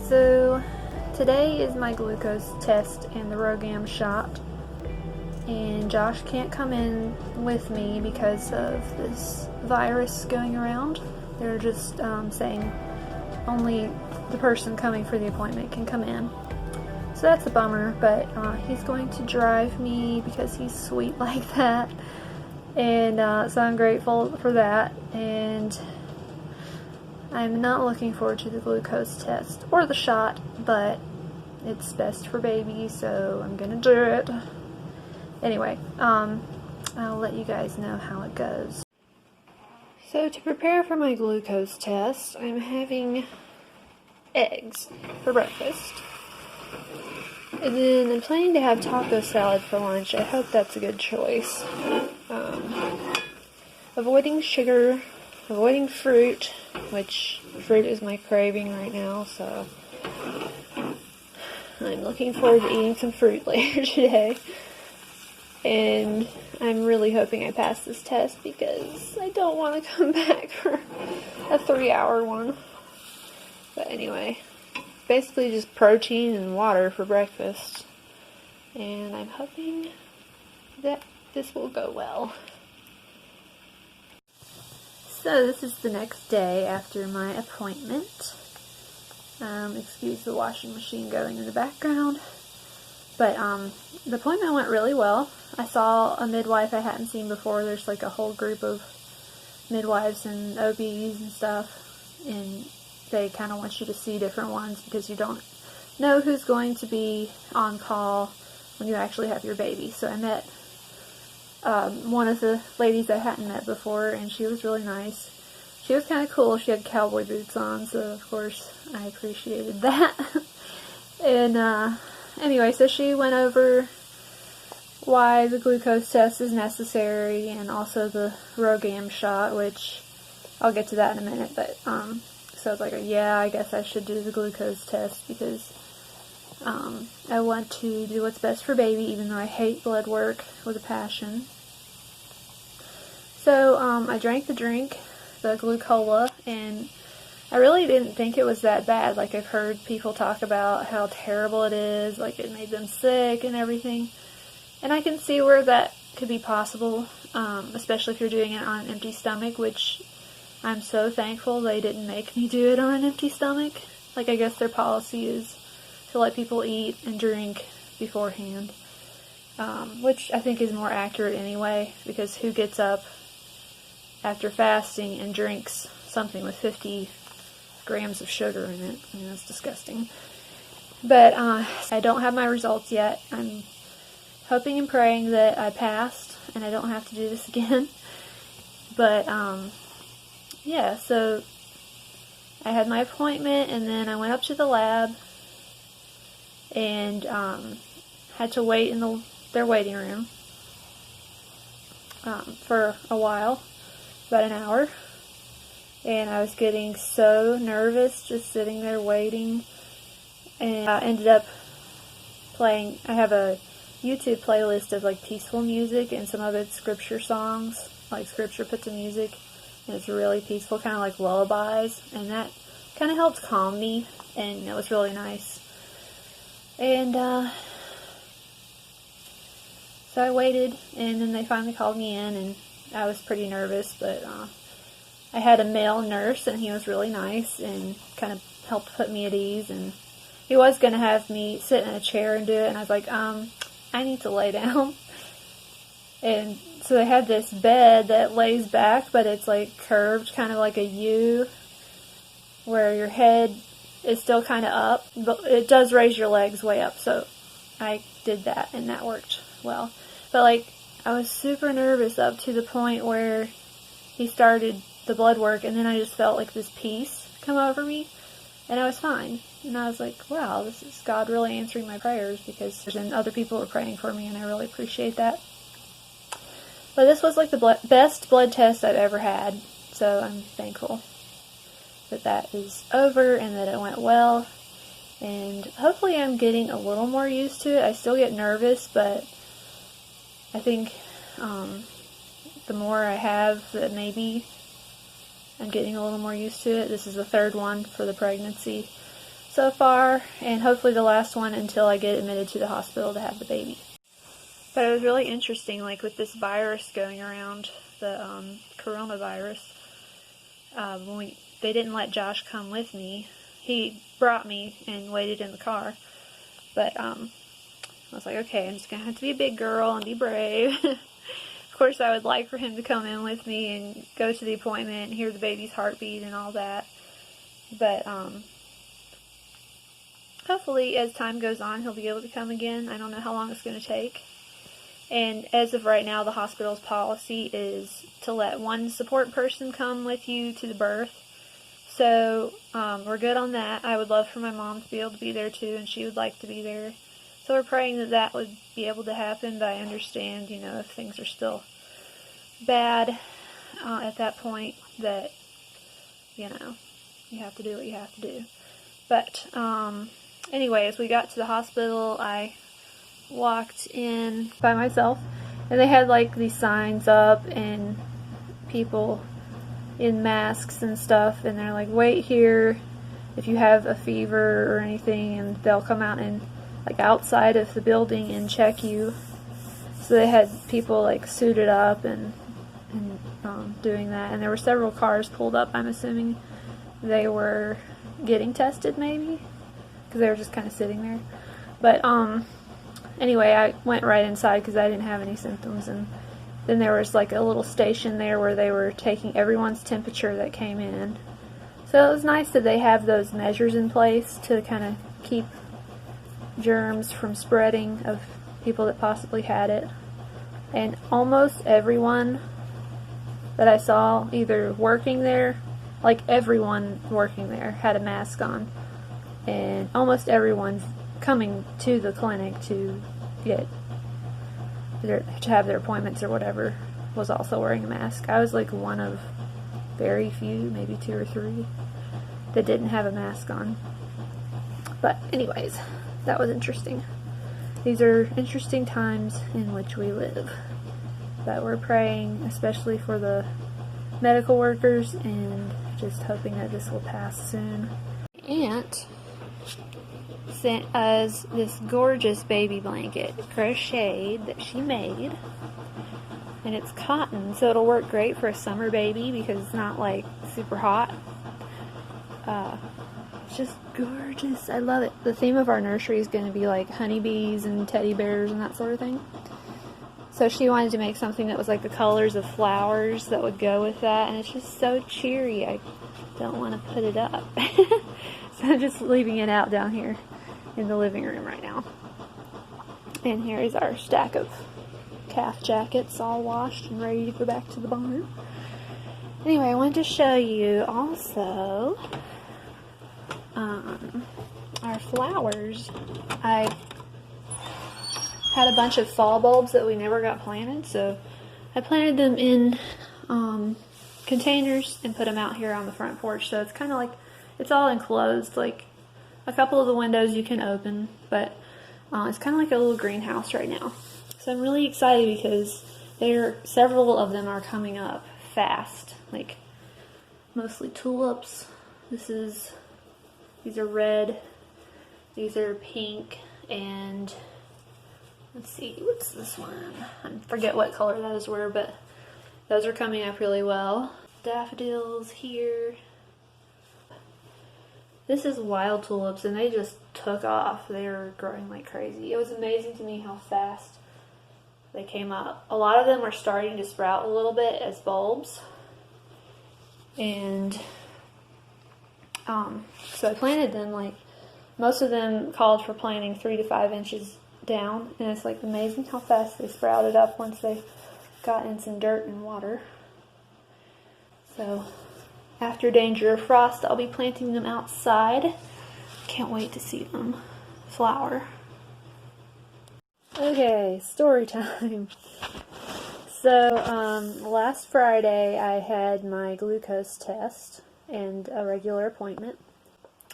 So today is my glucose test and the ROGAM shot, and Josh can't come in with me because of this virus going around. They're just saying only the person coming for the appointment can come in. So that's a bummer, but he's going to drive me because he's sweet like that. And so I'm grateful for that. And I'm not looking forward to the glucose test or the shot, but it's best for baby, so I'm gonna do it. Anyway, I'll let you guys know how it goes. So to prepare for my glucose test, I'm having eggs for breakfast. And then I'm planning to have taco salad for lunch. I hope that's a good choice. Avoiding sugar, avoiding fruit, which fruit is my craving right now, so I'm looking forward to eating some fruit later today. And I'm really hoping I pass this test because I don't want to come back for a 3-hour one. But anyway, basically just protein and water for breakfast. And I'm hoping that this will go well. So this is the next day after my appointment. Excuse the washing machine going in the background. But the appointment went really well. I saw a midwife I hadn't seen before. There's like a whole group of midwives and OBs and stuff. And they kind of want you to see different ones because you don't know who's going to be on call when you actually have your baby. So I met one of the ladies I hadn't met before, and she was really nice. She was kind of cool. She had cowboy boots on, so of course I appreciated that. And anyway, so she went over why the glucose test is necessary and also the ROGAM shot, which I'll get to that in a minute. But so I was like, yeah, I guess I should do the glucose test because I want to do what's best for baby, even though I hate blood work with a passion. So I drank the drink, the glucola, and I really didn't think it was that bad. Like, I've heard people talk about how terrible it is, like it made them sick and everything. And I can see where that could be possible, especially if you're doing it on an empty stomach, which I'm so thankful they didn't make me do it on an empty stomach. Like, I guess their policy is to let people eat and drink beforehand, which I think is more accurate anyway, because who gets up after fasting and drinks something with 50 grams of sugar in it? I mean, that's disgusting. But I don't have my results yet. I'm hoping and praying that I passed and I don't have to do this again. But yeah, so I had my appointment, and then I went up to the lab and had to wait in their waiting room for a while, about an hour. And I was getting so nervous just sitting there waiting. And I ended up playing, I have a YouTube playlist of like peaceful music, and some of it's scripture songs, like scripture put to music. And it's really peaceful, kind of like lullabies. And that kind of helped calm me, and it was really nice. And so I waited, and then they finally called me in, and I was pretty nervous, but I had a male nurse, and he was really nice and kind of helped put me at ease. And he was going to have me sit in a chair and do it, and I was like, I need to lay down. And so they had this bed that lays back, but it's like curved, kind of like a U, where your head is still kind of up, but it does raise your legs way up. So I did that, and that worked well. But like, I was super nervous up to the point where he started the blood work, and then I just felt like this peace come over me, and I was fine. And I was like, wow, this is God really answering my prayers, because other people were praying for me, and I really appreciate that. But this was like the best blood test I've ever had, so I'm thankful that is over and that it went well. And hopefully I'm getting a little more used to it. I still get nervous, but I think the more I have, that maybe I'm getting a little more used to it. This is the third one for the pregnancy. so far, and hopefully the last one until I get admitted to the hospital to have the baby. But it was really interesting, like with this virus going around, the coronavirus, when they didn't let Josh come with me. He brought me and waited in the car, but I was like, okay, I'm just going to have to be a big girl and be brave. Of course, I would like for him to come in with me and go to the appointment and hear the baby's heartbeat and all that. But hopefully, as time goes on, he'll be able to come again. I don't know how long it's going to take. And as of right now, the hospital's policy is to let one support person come with you to the birth. So we're good on that. I would love for my mom to be able to be there too, and she would like to be there. So we're praying that that would be able to happen, but I understand, you know, if things are still bad at that point, that, you know, you have to do what you have to do. But anyway, as we got to the hospital, I walked in by myself, and they had like these signs up and people in masks and stuff, and they're like, wait here if you have a fever or anything, and they'll come out and like outside of the building and check you. So they had people like suited up and doing that, and there were several cars pulled up. I'm assuming they were getting tested, maybe, because they were just kind of sitting there. But anyway, I went right inside because I didn't have any symptoms, and then there was like a little station there where they were taking everyone's temperature that came in. So it was nice that they have those measures in place to kind of keep germs from spreading of people that possibly had it. And almost everyone that I saw either working there, like everyone working there, had a mask on. And almost everyone coming to the clinic to have their appointments or whatever was also wearing a mask. I was like one of very few, maybe 2 or 3, that didn't have a mask on. But anyways, that was interesting. These are interesting times in which we live. But we're praying, especially for the medical workers, and just hoping that this will pass soon. Aunt sent us this gorgeous baby blanket, crocheted, that she made. And it's cotton, so it'll work great for a summer baby because it's not like super hot. It's just gorgeous. I love it. The theme of our nursery is going to be like honeybees and teddy bears and that sort of thing. So she wanted to make something that was like the colors of flowers that would go with that, and it's just so cheery. I don't want to put it up. So I'm just leaving it out down here in the living room right now. And here is our stack of calf jackets all washed and ready to go back to the barn. Anyway, I wanted to show you also our flowers. I had a bunch of fall bulbs that we never got planted, so I planted them in containers and put them out here on the front porch. So it's kind of like, it's all enclosed. Like a couple of the windows you can open, but it's kind of like a little greenhouse right now. So I'm really excited because several of them are coming up fast. Like mostly tulips. These are red. These are pink, and let's see, what's this one? I forget what color those were, but those are coming up really well. Daffodils here. This is wild tulips, and they just took off. They were growing like crazy. It was amazing to me how fast they came up. A lot of them are starting to sprout a little bit as bulbs. And so I planted them, like, most of them called for planting 3 to 5 inches down, and it's like amazing how fast they sprouted up once they got in some dirt and water. So after danger of frost, I'll be planting them outside. Can't wait to see them flower. Okay, story time. So last Friday I had my glucose test and a regular appointment.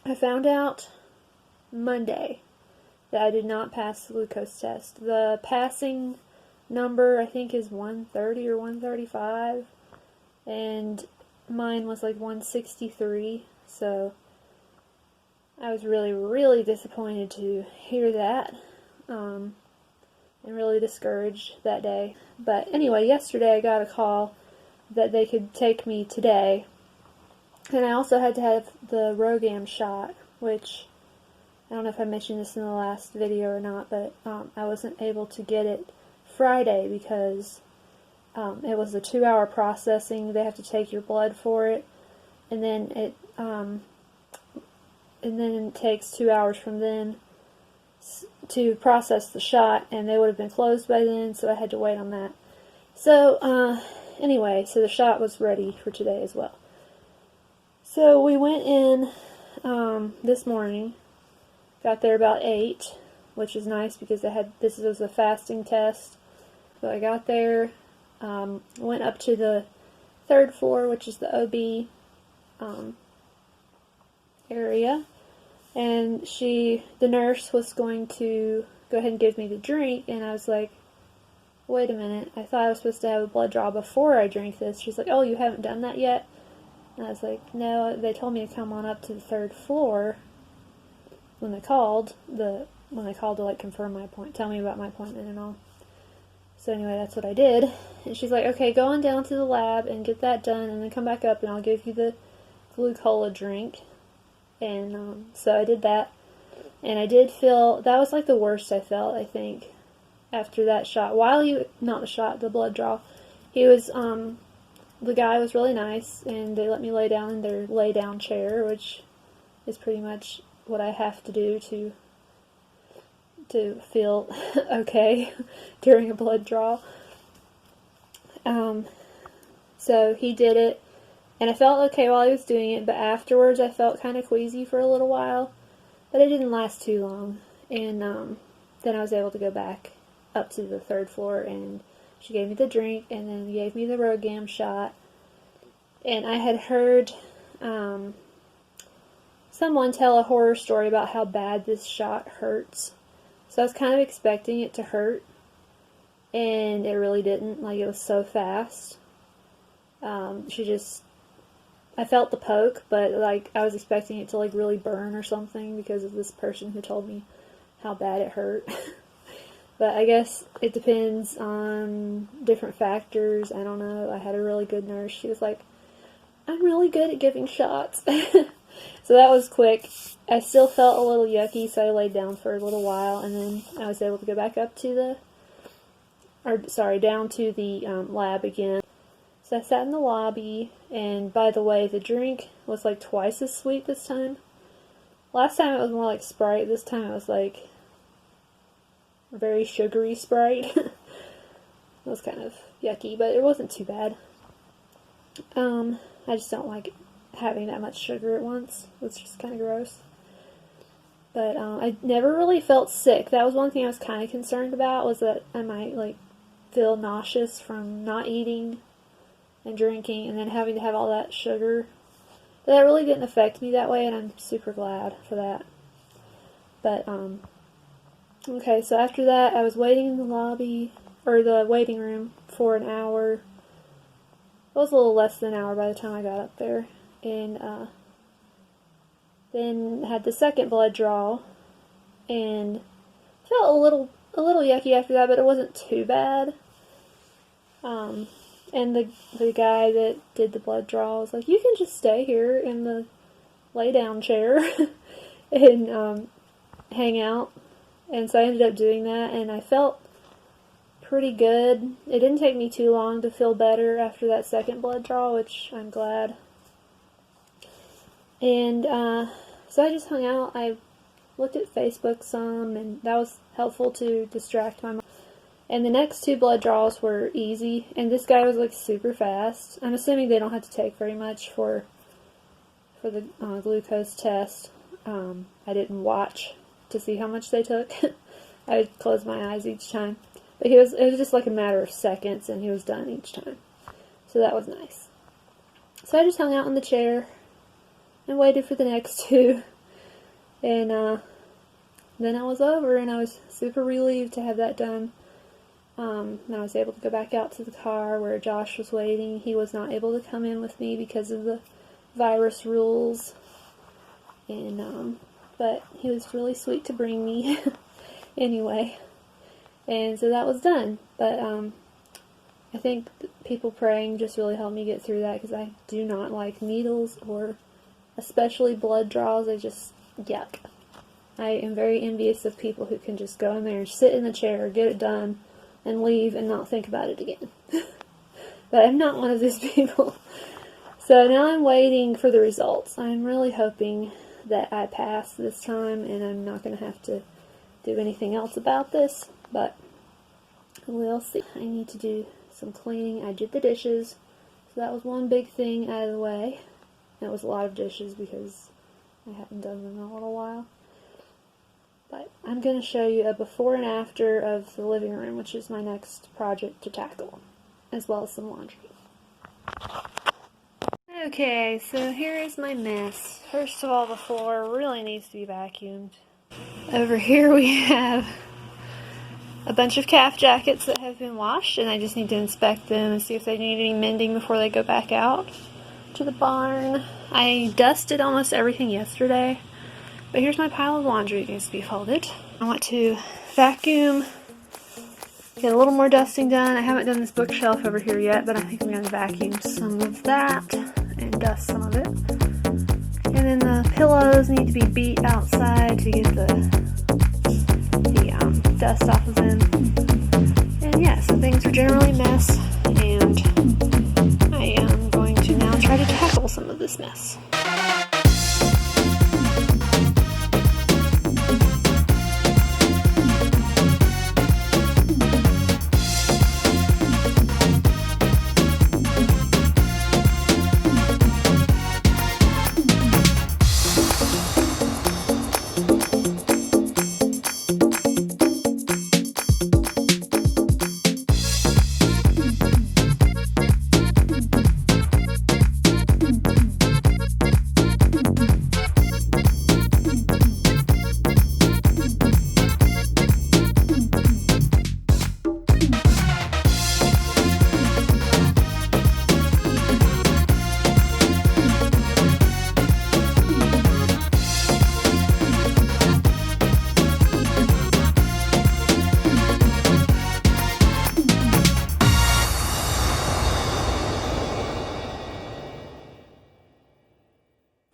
I found out Monday that I did not pass the glucose test. The passing number, I think, is 130 or 135, and mine was like 163, so I was really, really disappointed to hear that, and really discouraged that day. But anyway, yesterday I got a call that they could take me today, and I also had to have the Rogam shot, which I don't know if I mentioned this in the last video or not, but I wasn't able to get it Friday because it was a 2-hour processing. They have to take your blood for it, and then it takes 2 hours from then to process the shot, and they would have been closed by then, so I had to wait on that. So anyway, so the shot was ready for today as well. So we went in this morning, got there about 8, which is nice because this was a fasting test. So I got there, went up to the 3rd floor, which is the OB area, and the nurse was going to go ahead and give me the drink, and I was like, wait a minute, I thought I was supposed to have a blood draw before I drink this. She's like, oh, you haven't done that yet? And I was like, no, they told me to come on up to the 3rd floor when they called to like confirm my appointment, tell me about my appointment and all. So anyway, that's what I did. And she's like, okay, go on down to the lab and get that done, and then come back up and I'll give you the glucola drink. And so I did that, and I did feel, that was like the worst I felt, I think, after that shot. Not the shot, the blood draw. The guy was really nice, and they let me lay down in their lay down chair, which is pretty much what I have to do to feel okay during a blood draw. So he did it, and I felt okay while he was doing it, but afterwards I felt kind of queasy for a little while, but it didn't last too long, and then I was able to go back up to the 3rd floor, and she gave me the drink, and then gave me the Rogam shot, and I had heard someone tell a horror story about how bad this shot hurts, so I was kind of expecting it to hurt, and it really didn't. Like, it was so fast. I felt the poke, but like I was expecting it to like really burn or something because of this person who told me how bad it hurt. But I guess it depends on different factors. I don't know. I had a really good nurse. She was like, I'm really good at giving shots. So that was quick. I still felt a little yucky, so I laid down for a little while, and then I was able to go back up to down to the lab again. So I sat in the lobby, and by the way, the drink was like twice as sweet this time. Last time it was more like Sprite. This time it was like a very sugary Sprite. It was kind of yucky, but it wasn't too bad. I just don't like having that much sugar at once. It's just kind of gross. But I never really felt sick. That was one thing I was kind of concerned about, was that I might like feel nauseous from not eating and drinking and then having to have all that sugar. But that really didn't affect me that way, and I'm super glad for that. But okay, so after that I was waiting in the lobby, or the waiting room, for an hour. It was a little less than an hour by the time I got up there. And then had the second blood draw, and felt a little yucky after that, but it wasn't too bad. And the guy that did the blood draw was like, you can just stay here in the lay down chair and hang out. And so I ended up doing that, and I felt pretty good. It didn't take me too long to feel better after that second blood draw, which I'm glad. And so I just hung out. I looked at Facebook some, and that was helpful to distract my mind. And the next 2 blood draws were easy, and this guy was like super fast. I'm assuming they don't have to take very much for the glucose test. I didn't watch to see how much they took. I would close my eyes each time. But it was just like a matter of seconds, and he was done each time. So that was nice. So I just hung out in the chair and waited for the next 2. And then I was over, and I was super relieved to have that done. And I was able to go back out to the car where Josh was waiting. He was not able to come in with me because of the virus rules. And but he was really sweet to bring me anyway. And so that was done. But I think people praying just really helped me get through that, because I do not like needles, or especially blood draws. I just, yuck. I am very envious of people who can just go in there and sit in the chair, get it done, and leave and not think about it again. But I'm not one of those people. So now I'm waiting for the results. I'm really hoping that I pass this time and I'm not going to have to do anything else about this, but we'll see. I need to do some cleaning. I did the dishes, so that was one big thing out of the way. That was a lot of dishes because I hadn't done them in a little while. But I'm going to show you a before and after of the living room, which is my next project to tackle, as well as some laundry. Okay, so here is my mess. First of all, the floor really needs to be vacuumed. Over here we have a bunch of calf jackets that have been washed, and I just need to inspect them and see if they need any mending before they go back out to the barn. I dusted almost everything yesterday, but here's my pile of laundry that needs to be folded. I want to vacuum, get a little more dusting done. I haven't done this bookshelf over here yet, but I think I'm going to vacuum some of that and dust some of it. And then the pillows need to be beat outside to get the dust off of them. And yeah, so things are generally a mess, and I am going to now try to tackle some of this mess.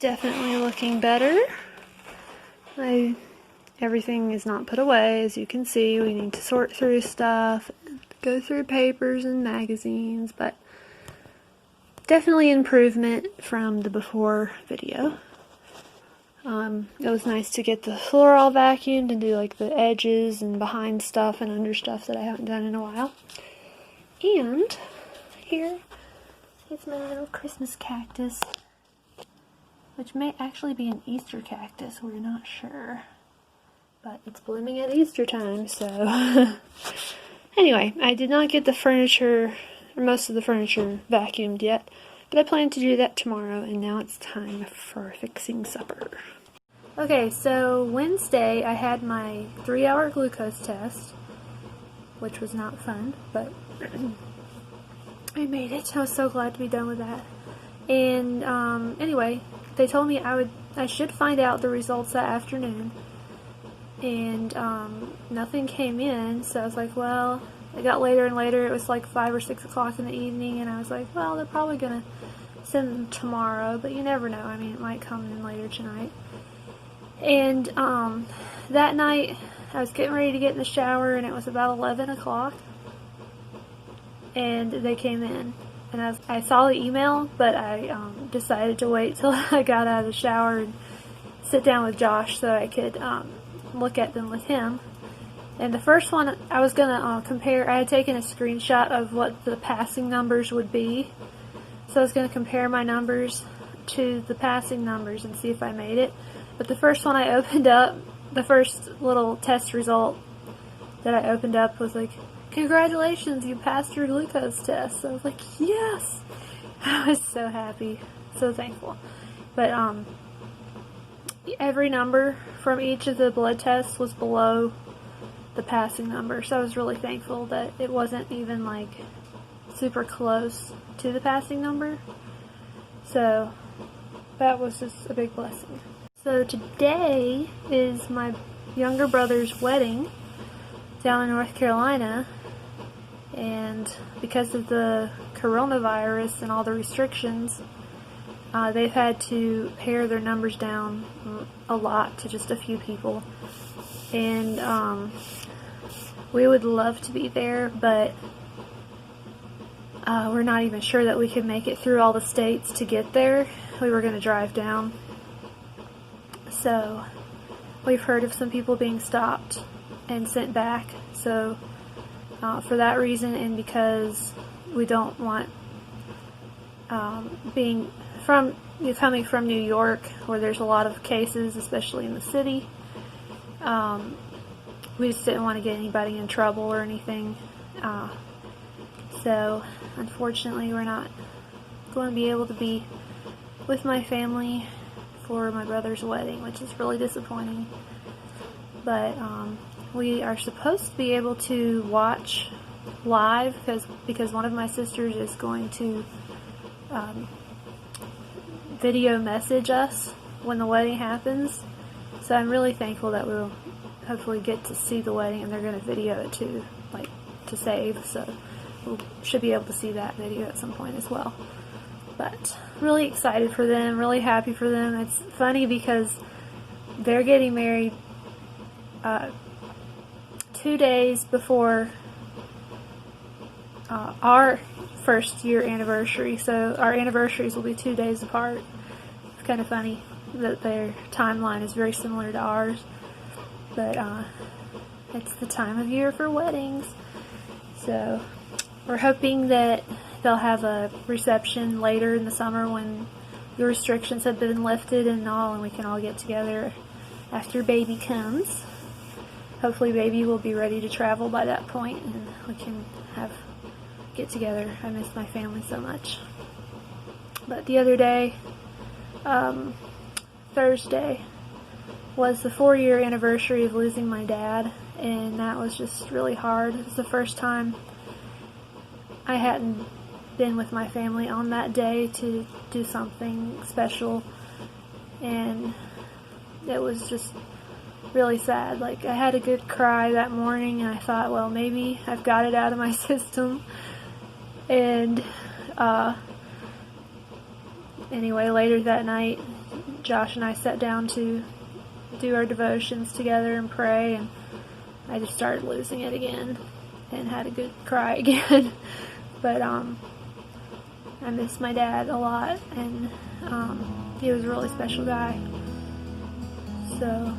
Definitely looking better. Everything is not put away, as you can see. We need to sort through stuff, go through papers and magazines, but definitely improvement from the before video. It was nice to get the floor all vacuumed and do like the edges and behind stuff and under stuff that I haven't done in a while. And here is my little Christmas cactus, which may actually be an Easter cactus, we're not sure. But it's blooming at Easter time, so... Anyway, I did not get the furniture, or most of the furniture, vacuumed yet, but I plan to do that tomorrow, and now it's time for fixing supper. Okay, so Wednesday I had my 3-hour glucose test, which was not fun, but I made it. I was so glad to be done with that. And anyway, they told me I should find out the results that afternoon, and nothing came in, so I was like, well, it got later and later. It was like 5 or 6 o'clock in the evening, and I was like, well, they're probably gonna send them tomorrow, but you never know. I mean, it might come in later tonight. And that night I was getting ready to get in the shower, and it was about 11 o'clock, and they came in. And I saw the email, but I decided to wait till I got out of the shower and sit down with Josh so I could look at them with him. And the first one, I was going to compare. I had taken a screenshot of what the passing numbers would be. So I was going to compare my numbers to the passing numbers and see if I made it. But the first one I opened up, the first little test result that I opened up was like, congratulations, you passed your glucose test. So I was like, yes! I was so happy, so thankful. But every number from each of the blood tests was below the passing number. So I was really thankful that it wasn't even like super close to the passing number. So that was just a big blessing. So today is my younger brother's wedding down in North Carolina, and because of the coronavirus and all the restrictions, they've had to pare their numbers down a lot to just a few people. And we would love to be there, but we're not even sure that we could make it through all the states to get there. We were going to drive down. So we've heard of some people being stopped and sent back. So for that reason, and because we don't want coming from New York, where there's a lot of cases, especially in the city, we just didn't want to get anybody in trouble or anything. So unfortunately, we're not going to be able to be with my family for my brother's wedding, which is really disappointing. But we are supposed to be able to watch live because one of my sisters is going to video message us when the wedding happens. So I'm really thankful that we'll hopefully get to see the wedding, and they're going to video it too, like to save. So we should be able to see that video at some point as well. But really excited for them, really happy for them. It's funny because they're getting married 2 days before our first year anniversary. So our anniversaries will be 2 days apart. It's kind of funny that their timeline is very similar to ours. But it's the time of year for weddings. So we're hoping that they'll have a reception later in the summer when the restrictions have been lifted and all, and we can all get together after baby comes. Hopefully baby will be ready to travel by that point, and we can get together. I miss my family so much. But the other day, Thursday, was the 4-year anniversary of losing my dad, and that was just really hard. It was the first time I hadn't been with my family on that day to do something special, and it was just really sad. Like, I had a good cry that morning, and I thought, well, maybe I've got it out of my system. And anyway, later that night, Josh and I sat down to do our devotions together and pray, and I just started losing it again and had a good cry again. But I miss my dad a lot, and he was a really special guy. So